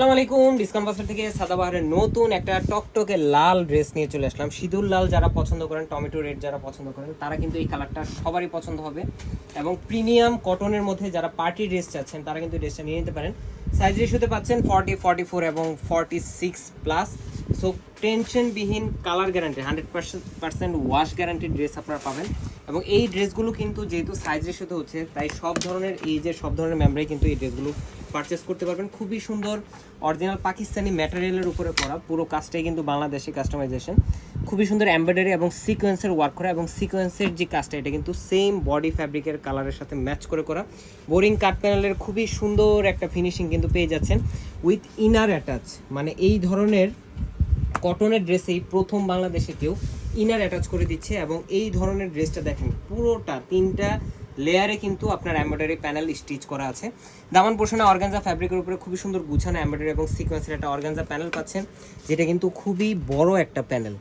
আসসালামু আলাইকুম, ডিসকাউন্ট বাজার থেকে সাদাবাহারের নতুন একটা টকটকে লাল ড্রেস নিয়ে চলে আসলাম। সিঁদুর লাল যারা পছন্দ করেন, টমেটো রেড যারা পছন্দ করেন, তারা কিন্তু এই কালারটা সবারই পছন্দ হবে। এবং প্রিমিয়াম কটনের মধ্যে যারা পার্টি ড্রেস চাচ্ছেন তারা কিন্তু ড্রেসটা নিয়ে নিতে পারেন। সাইজ রেশিওতে পাচ্ছেন 40, 44 এবং 46 প্লাস। সো টেনশনবিহীন colour guarantee, 100% wash guarantee dress আপনারা পাবেন। এবং এই ড্রেসগুলো কিন্তু যেহেতু সাইজ রেশিওতে হচ্ছে, তাই সব ধরনের সব ধরনের মেম্বারই কিন্তু এই ড্রেসগুলো পারচেস করতে পারবেন। খুবই সুন্দর অরিজিনাল পাকিস্তানি ম্যাটেরিয়ালের উপরে করা, পুরো কাজটাই কিন্তু বাংলাদেশি কাস্টমাইজেশন। খুবই সুন্দর এমব্রয়ডারি এবং সিকোয়েন্সের ওয়ার্ক করা, এবং সিকোয়েন্সের যে কাজটা এটা কিন্তু সেম বডি ফ্যাব্রিকের কালারের সাথে ম্যাচ করে করা। বোরিং কাট প্যানেলের খুবই সুন্দর একটা ফিনিশিং কিন্তু পেয়ে যাচ্ছেন উইথ ইনার অ্যাটাচ। মানে এই ধরনের কটনের ড্রেসেই প্রথম বাংলাদেশে কেউ ইনার অ্যাটাচ করে দিচ্ছে। এবং এই ধরনের ড্রেসটা দেখেন পুরোটা 3টা লেয়ারে কিন্তু আপনার এমব্রয়ডারি প্যানেল স্টিচ করা আছে। দামান পোর্শনে অর্গানজা ফ্যাব্রিকের উপরে খুবই সুন্দর গুছানো এমব্রয়ডারি এবং সিকোয়েন্সের একটা অর্গানজা প্যানেল পাচ্ছেন, যেটা কিন্তু খুবই বড় একটা প্যানেল।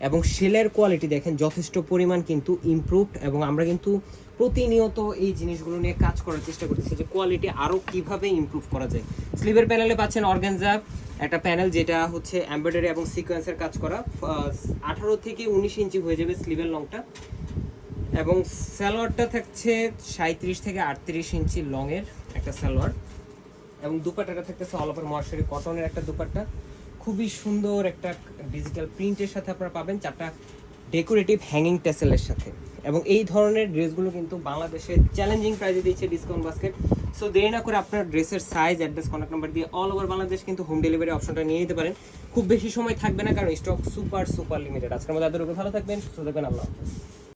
এবং সেলের কোয়ালিটি দেখেন যথেষ্ট পরিমাণ কিন্তু ইমপ্রুভড। এবং আমরা কিন্তু প্রতিনিয়ত এই জিনিসগুলো নিয়ে কাজ করার চেষ্টা করতেছি যে কোয়ালিটি আরও কীভাবে ইমপ্রুভ করা যায়। স্লিভের প্যানেলে পাচ্ছেন অর্গানজা একটা প্যানেল, যেটা হচ্ছে এমব্রয়ডারি এবং সিকোয়েন্সের কাজ করা। 18 থেকে 19 ইঞ্চি হয়ে যাবে স্লিভের লংটা। এবং সালোয়ারটা থাকছে 37 থেকে 38 ইঞ্চি লংয়ের একটা সালোয়ার। এবং দুপাট্টাটা থাকতেছে অল ওভার মহাশারি কটনের একটা দুপাট্টা। খুবই সুন্দর একটা ডিজিটাল প্রিন্টের সাথে আপনারা পাবেন 4টা ডেকোরেটিভ হ্যাঙ্গিং টেসেলের সাথে। এবং এই ধরনের ড্রেসগুলো কিন্তু বাংলাদেশে চ্যালেঞ্জিং প্রাইসে দিচ্ছে ডিসকাউন্ট বাস্কেট। সো দেরি না করে আপনার ড্রেসের সাইজ, অ্যাড্রেস, কন্ট্যাক্ট নাম্বার দিয়ে অল ওভার বাংলাদেশ কিন্তু হোম ডেলিভারি অপশনটা নিয়ে নিতে পারেন। খুব বেশি সময় থাকবে না, কারণ স্টক সুপার লিমিটেড। আজকের মধ্যে ভালো থাকবেন, সুস্থ থাকবেন, আল্লাহ হাফেজ।